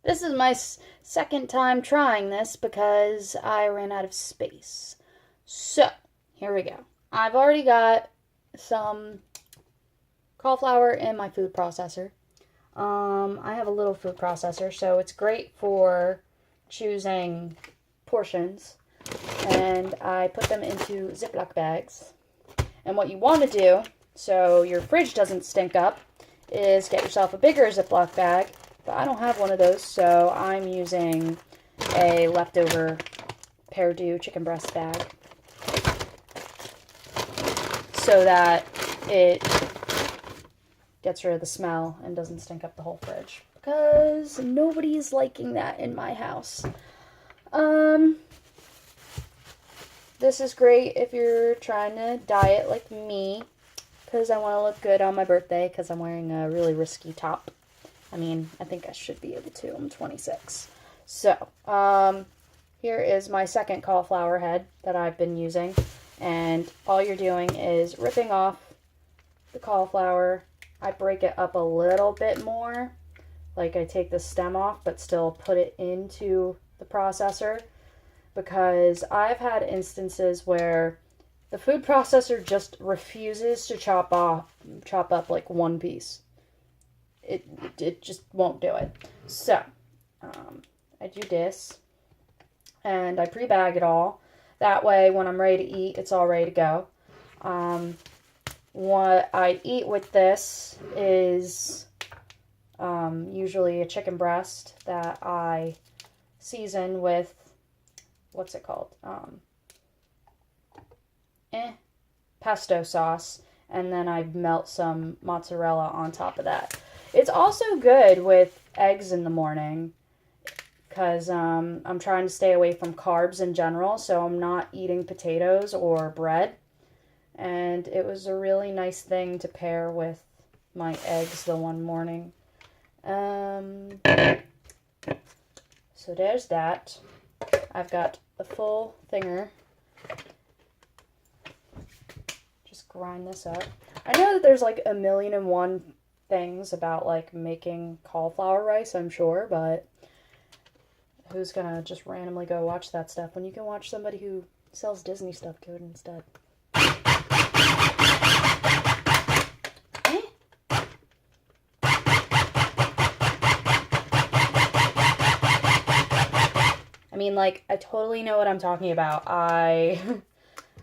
This is my second time trying this because I ran out of space. So, here we go. I've already got some cauliflower in my food processor. I have a little food processor, so it's great for choosing portions. And I put them into Ziploc bags. And what you want to do, so your fridge doesn't stink up, is get yourself a bigger Ziploc bag. But I don't have one of those, so I'm using a leftover Perdue chicken breast bag so that it gets rid of the smell and doesn't stink up the whole fridge, because nobody's liking that in my house. This is great if you're trying to diet like me, because I want to look good on my birthday, because I'm wearing a really risky top. I mean, I think I should be able to. I'm 26. So, here is my second cauliflower head that I've been using. And all you're doing is ripping off the cauliflower. I break it up a little bit more. Like, I take the stem off, but still put it into the processor. Because I've had instances where the food processor just refuses to chop up like one piece. It just won't do it. So, I do this, and I pre-bag it all. That way, when I'm ready to eat, it's all ready to go. What I eat with this is usually a chicken breast that I season with, what's it called? Pesto sauce, and then I melt some mozzarella on top of that. It's also good with eggs in the morning, because I'm trying to stay away from carbs in general, so I'm not eating potatoes or bread. And it was a really nice thing to pair with my eggs the one morning. So there's that. I've got a full thinger. Just grind this up. I know that there's like a million and one things about like making cauliflower rice, I'm sure, but who's gonna just randomly go watch that stuff when you can watch somebody who sells Disney stuff to it instead? I mean, like, I totally know what I'm talking about. I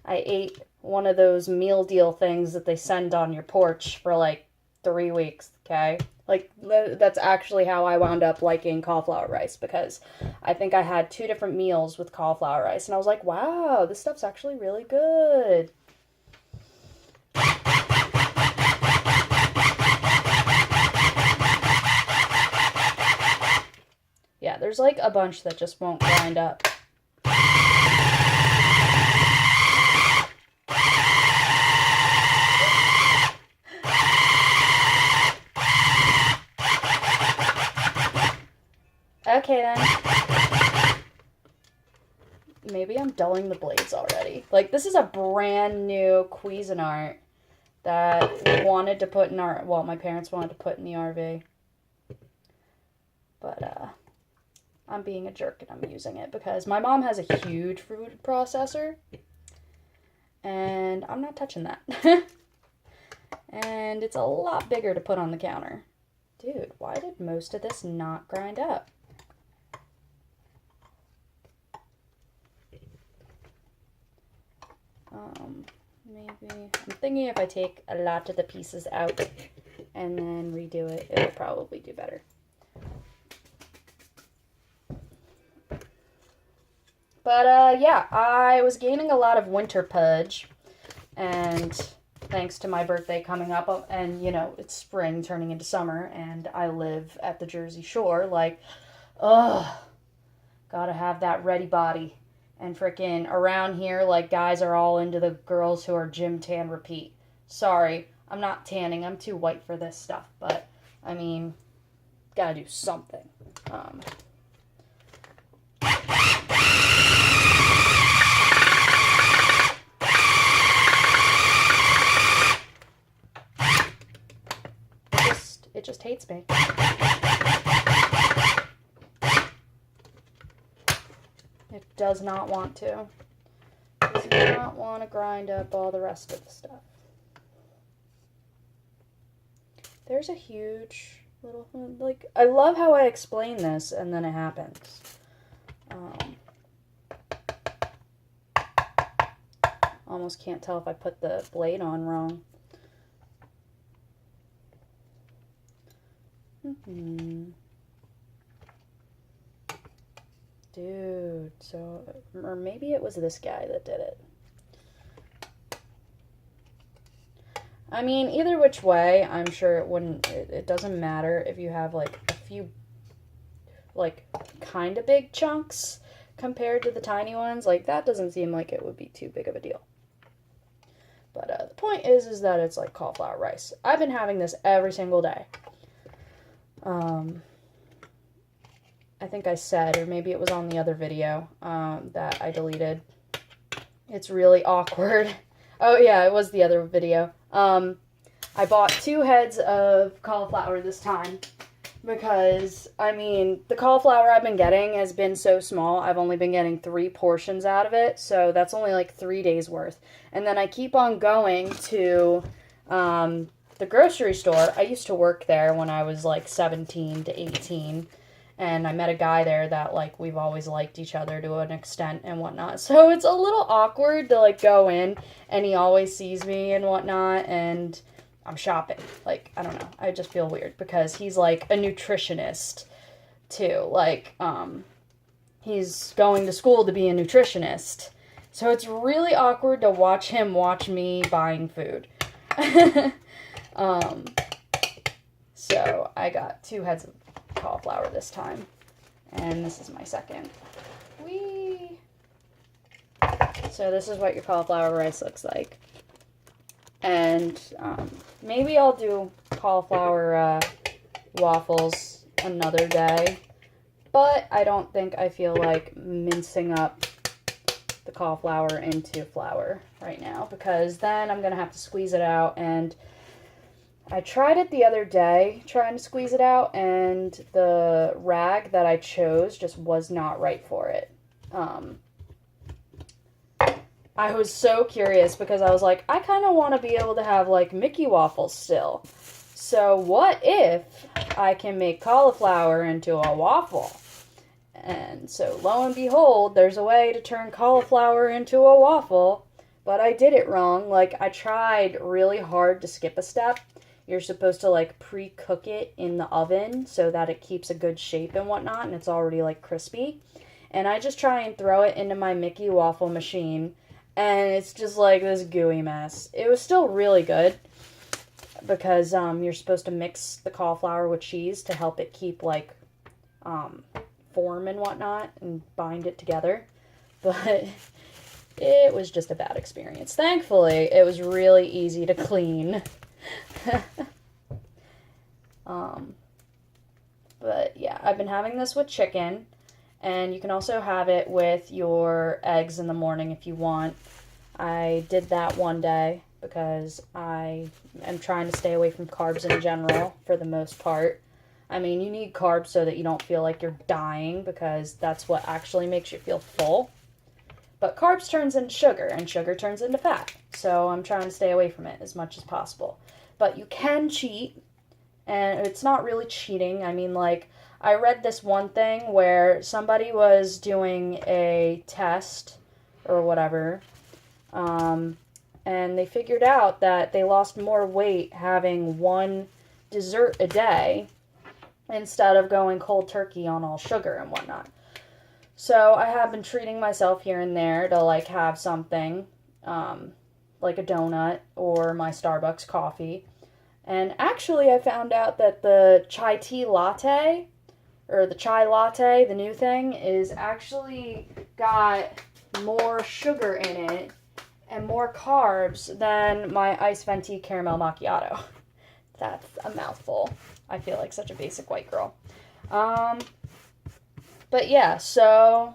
ate one of those meal deal things that they send on your porch for like 3 weeks, okay? Like, that's actually how I wound up liking cauliflower rice, because I think I had 2 different meals with cauliflower rice, and I was like, wow, this stuff's actually really good. Yeah, there's like a bunch that just won't grind up. Okay, then. Maybe I'm dulling the blades already. Like, this is a brand new Cuisinart that we wanted to put in our... Well, my parents wanted to put in the RV. But, I'm being a jerk and I'm using it because my mom has a huge food processor. And I'm not touching that. And it's a lot bigger to put on the counter. Dude, why did most of this not grind up? Maybe, I'm thinking if I take a lot of the pieces out and then redo it, it'll probably do better. But, yeah, I was gaining a lot of winter pudge, and thanks to my birthday coming up, and, you know, it's spring turning into summer, and I live at the Jersey Shore, like, ugh, gotta have that ready body. And frickin' around here, like, guys are all into the girls who are gym tan repeat. Sorry, I'm not tanning. I'm too white for this stuff. But, I mean, gotta do something. It just hates me. does not want to. Does not want to grind up all the rest of the stuff. There's a huge little, like, I love how I explain this and then it happens. Almost can't tell if I put the blade on wrong. Dude, so, or maybe it was this guy that did it. I mean, either which way, I'm sure it wouldn't, it doesn't matter if you have, like, a few, like, kind of big chunks compared to the tiny ones. Like, that doesn't seem like it would be too big of a deal. But the point is that it's like cauliflower rice. I've been having this every single day. I think I said, or maybe it was on the other video that I deleted. It's really awkward. Oh yeah, it was the other video. I bought 2 heads of cauliflower this time because, I mean, the cauliflower I've been getting has been so small. I've only been getting 3 portions out of it, so that's only like 3 days worth. And then I keep on going to the grocery store. I used to work there when I was like 17 to 18. And I met a guy there that, like, we've always liked each other to an extent and whatnot. So it's a little awkward to, like, go in and he always sees me and whatnot and I'm shopping. Like, I don't know. I just feel weird because he's, like, a nutritionist, too. Like, he's going to school to be a nutritionist. So it's really awkward to watch him watch me buying food. So I got 2 heads of cauliflower this time, and this is my second. Whee! So this is what your cauliflower rice looks like, and maybe I'll do cauliflower waffles another day, but I don't think I feel like mincing up the cauliflower into flour right now, because then I'm gonna have to squeeze it out, and I tried it the other day, trying to squeeze it out, and the rag that I chose just was not right for it. I was so curious because I was like, I kind of want to be able to have, like, Mickey waffles still. So what if I can make cauliflower into a waffle? And so lo and behold, there's a way to turn cauliflower into a waffle, but I did it wrong. Like, I tried really hard to skip a step. You're supposed to, like, pre-cook it in the oven so that it keeps a good shape and whatnot, and it's already, like, crispy. And I just try and throw it into my Mickey waffle machine, and it's just, like, this gooey mess. It was still really good because you're supposed to mix the cauliflower with cheese to help it keep, like, form and whatnot and bind it together. But it was just a bad experience. Thankfully, it was really easy to clean. But yeah, I've been having this with chicken, and you can also have it with your eggs in the morning if you want. I did that one day because I am trying to stay away from carbs in general for the most part. I mean, you need carbs so that you don't feel like you're dying, because that's what actually makes you feel full. But carbs turns into sugar, and sugar turns into fat. So I'm trying to stay away from it as much as possible. But you can cheat, and it's not really cheating. I mean, like, I read this one thing where somebody was doing a test or whatever, and they figured out that they lost more weight having one dessert a day instead of going cold turkey on all sugar and whatnot. So I have been treating myself here and there to, like, have something, like a donut or my Starbucks coffee. And actually, I found out that the chai tea latte, or the chai latte, the new thing, is actually got more sugar in it and more carbs than my iced venti caramel macchiato. That's a mouthful. I feel like such a basic white girl. But yeah, so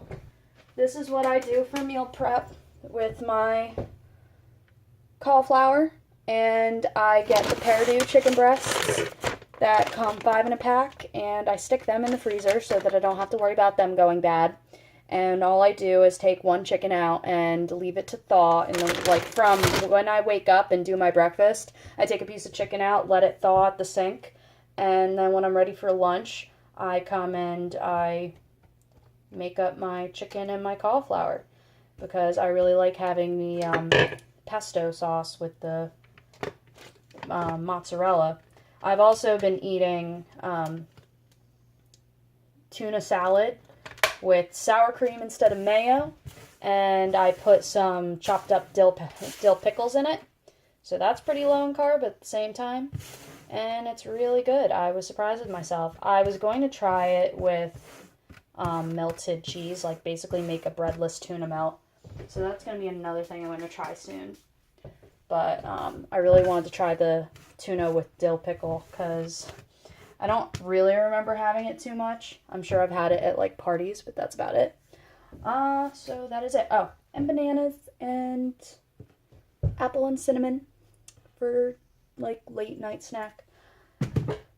this is what I do for meal prep with my cauliflower. And I get the Perdue chicken breasts that come 5 in a pack, and I stick them in the freezer so that I don't have to worry about them going bad. And all I do is take one chicken out and leave it to thaw. And then, like, from when I wake up and do my breakfast, I take a piece of chicken out, let it thaw at the sink. And then when I'm ready for lunch, I come and I make up my chicken and my cauliflower. Because I really like having the pesto sauce with the mozzarella. I've also been eating tuna salad with sour cream instead of mayo, and I put some chopped up dill pickles in it. So that's pretty low in carb at the same time, and it's really good. I was surprised with myself. I was going to try it with melted cheese, like basically make a breadless tuna melt. So that's going to be another thing I'm going to try soon. But I really wanted to try the tuna with dill pickle because I don't really remember having it too much. I'm sure I've had it at like parties, but that's about it. So that is it. Oh, and bananas and apple and cinnamon for like late night snack.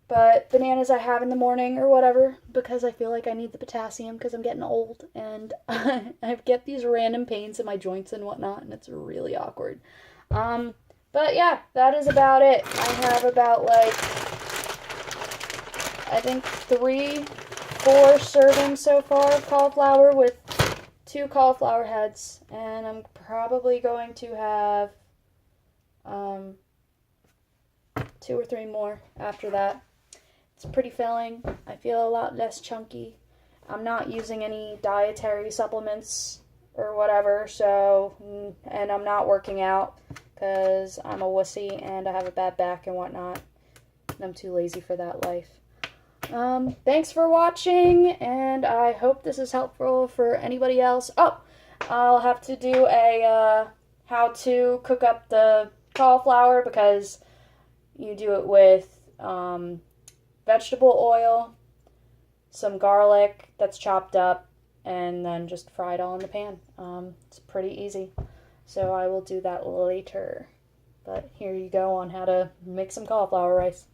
But bananas I have in the morning or whatever because I feel like I need the potassium because I'm getting old and I get these random pains in my joints and whatnot, and it's really awkward. But yeah, that is about it. I have about like, I think 3-4 servings so far of cauliflower with 2 cauliflower heads, and I'm probably going to have 2 or 3 more after that. It's pretty filling. I feel a lot less chunky. I'm not using any dietary supplements or whatever, so, and I'm not working out because I'm a wussy and I have a bad back and whatnot. And I'm too lazy for that life. Thanks for watching, and I hope this is helpful for anybody else. Oh, I'll have to do a how to cook up the cauliflower because you do it with vegetable oil, some garlic that's chopped up, and then just fry it all in the pan. It's pretty easy. So I will do that later. But here you go on how to make some cauliflower rice.